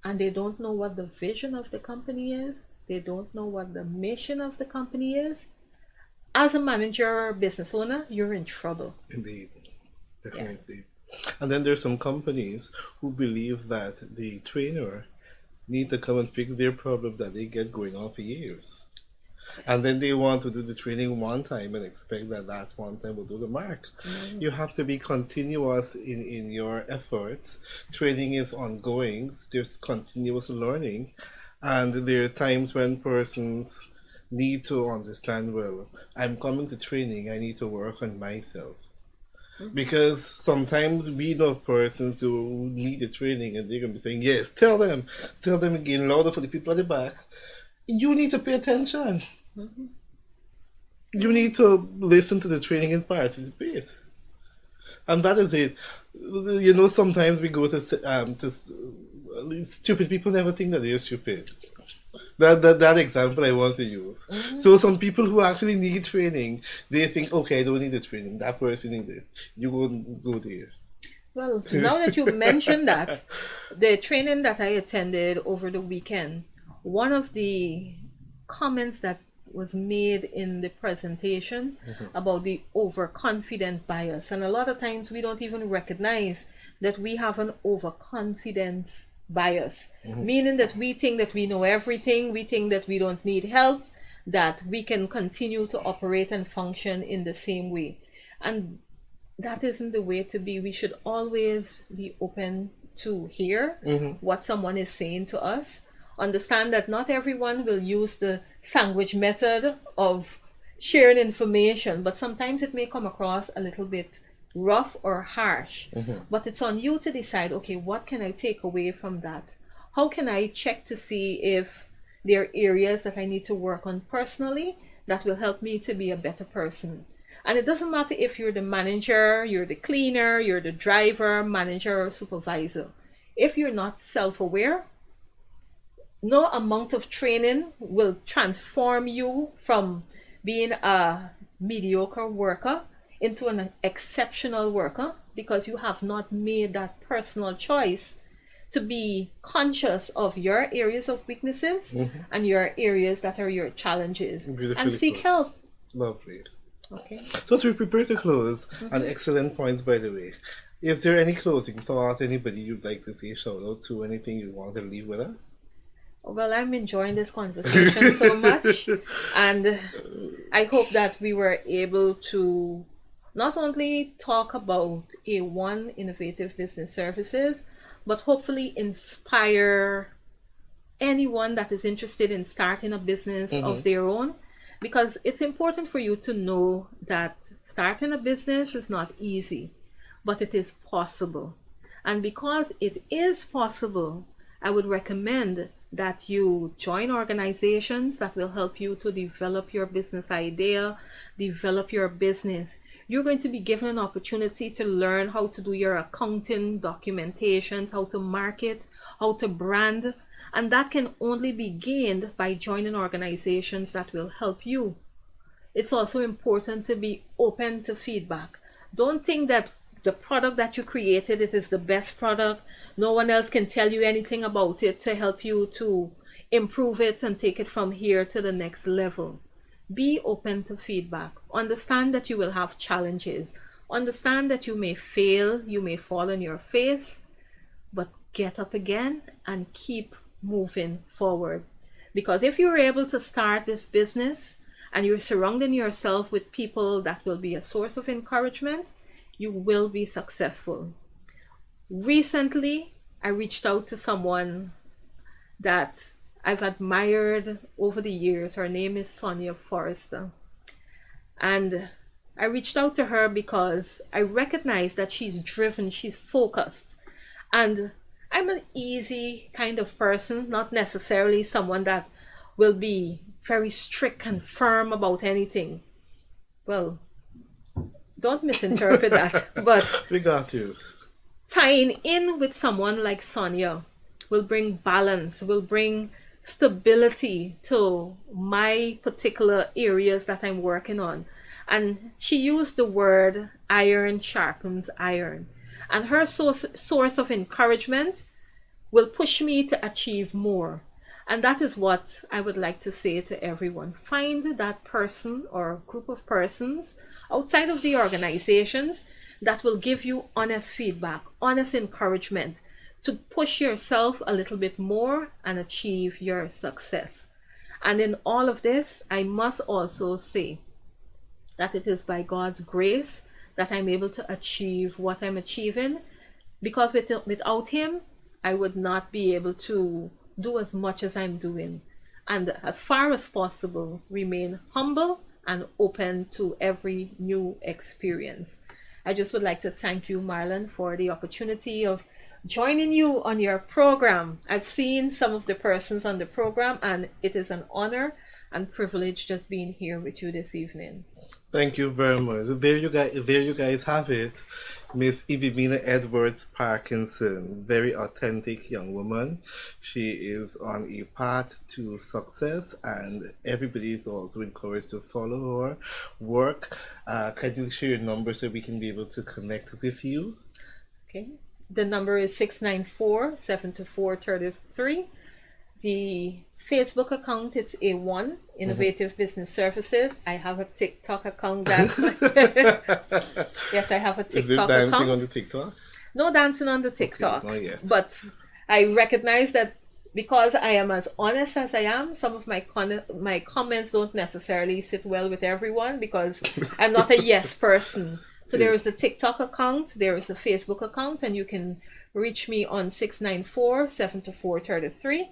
and they don't know what the vision of the company is, they don't know what the mission of the company is, as a manager or business owner, you're in trouble. Indeed, definitely. And then there's some companies who believe that the trainer need to come and fix their problem that they get going on for years. And then they want to do the training one time and expect that that one time will do the mark. You have to be continuous in your efforts. Training is ongoing. There's continuous learning. And there are times when persons need to understand, well, I'm coming to training, I need to work on myself. Because sometimes we know persons who need the training and they're going to be saying, yes, tell them again louder for the people at the back. You need to pay attention. You need to listen to the training and participate. And that is it. You know, sometimes we go to stupid people never think that they're stupid. That example I want to use. So some people who actually need training, they think, okay, I don't need the training. That person needs it. You go there. Well, now that you mentioned that, the training that I attended over the weekend, one of the comments that was made in the presentation about the overconfident bias. And a lot of times we don't even recognize that we have an overconfidence bias, meaning that we think that we know everything, we think that we don't need help, that we can continue to operate and function in the same way. And that isn't the way to be. We should always be open to hear what someone is saying to us. Understand that not everyone will use the sandwich method of sharing information, but sometimes it may come across a little bit rough or harsh. But it's on you to decide, okay, what can I take away from that? How can I check to see if there are areas that I need to work on personally that will help me to be a better person? And it doesn't matter if you're the manager, you're the cleaner, you're the driver, manager, or supervisor. If you're not self-aware, no amount of training will transform you from being a mediocre worker into an exceptional worker, because you have not made that personal choice to be conscious of your areas of weaknesses Mm-hmm. and your areas that are your challenges and Beautifully seek put. help. Lovely. Okay. So as we prepare to close, and Mm-hmm. excellent points by the way, is there any closing thought, anybody you'd like to say shout out to, anything you want to leave with us? Well, I'm enjoying this conversation so much, and I hope that we were able to not only talk about A1 Innovative Business Services, but hopefully inspire anyone that is interested in starting a business Mm-hmm. of their own, because it's important for you to know that starting a business is not easy, but it is possible. And because it is possible, I would recommend that you join organizations that will help you to develop your business idea, develop your business. You're going to be given an opportunity to learn how to do your accounting documentations, how to market, how to brand, and that can only be gained by joining organizations that will help you. It's also important to be open to feedback. Don't think that the product that you created, it is the best product. No one else can tell you anything about it to help you to improve it and take it from here to the next level. Be open to feedback. Understand that you will have challenges. Understand that you may fail, you may fall on your face, but get up again and keep moving forward. Because if you're able to start this business and you're surrounding yourself with people that will be a source of encouragement, you will be successful. Recently, I reached out to someone that I've admired over the years. Her name is Sonia Forrester. And I reached out to her because I recognize that she's driven, she's focused. And I'm an easy kind of person, not necessarily someone that will be very strict and firm about anything. Well, don't misinterpret that. But We got you. tying in with someone like Sonia will bring balance, will bring stability to my particular areas that I'm working on. And she used the word iron sharpens iron. And her source of encouragement will push me to achieve more. And that is what I would like to say to everyone. Find that person or group of persons outside of the organizations that will give you honest feedback, honest encouragement to push yourself a little bit more and achieve your success. And in all of this, I must also say that it is by God's grace that I'm able to achieve what I'm achieving, because without Him, I would not be able to do as much as I'm doing. And as far as possible, remain humble and open to every new experience. I just would like to thank you, Marlon, for the opportunity of joining you on your program. I've seen some of the persons on the program, and it is an honor and privilege just being here with you this evening. Thank you very much. There you guys have it. Miss Ibi-Mina Edwards-Parkinson, very authentic young woman. She is on a path to success, and everybody is also encouraged to follow her work. Can you share your number so we can be able to connect with you? Okay. The number is 694-724-33. The Facebook account, it's A1 Innovative Business Services. I have a TikTok account that yes, I have a Is it TikTok dancing on account. the TikTok? No dancing on the Okay, TikTok, not yet. but I recognize that because I am as honest as I am, some of my comments don't necessarily sit well with everyone because I'm not a yes person. So there is the TikTok account, there is the Facebook account, and you can reach me on 694-724-33.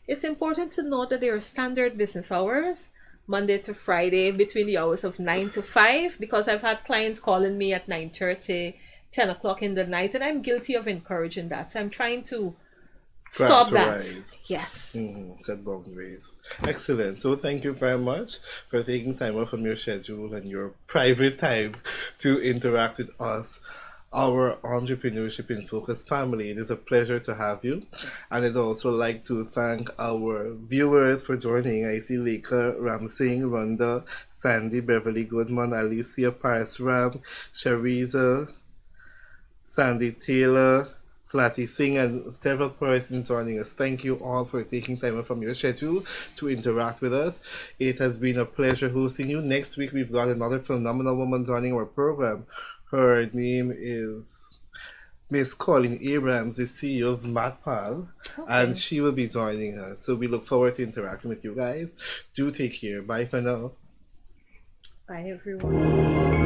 It's important to note that there are standard business hours, Monday to Friday, between the hours of 9 to 5, because I've had clients calling me at 9:30, 10 o'clock in the night, and I'm guilty of encouraging that. So I'm trying to stop that. Characterize. Yes. Set boundaries. Excellent. So thank you very much for taking time out from your schedule and your private time to interact with us, our Entrepreneurship in Focus family. It is a pleasure to have you. And I'd also like to thank our viewers for joining. I see Leka, Ramsing, Rhonda, Sandy, Beverly Goodman, Alicia Parsram, Shariza, Sandy Taylor, Flati Singh, and several persons joining us. Thank you all for taking time out from your schedule to interact with us. It has been a pleasure hosting you. Next week, we've got another phenomenal woman joining our program. Her name is Miss Colleen Abrams, the CEO of MatPal, and Okay. she will be joining us. So we look forward to interacting with you guys. Do take care. Bye for now. Bye, everyone.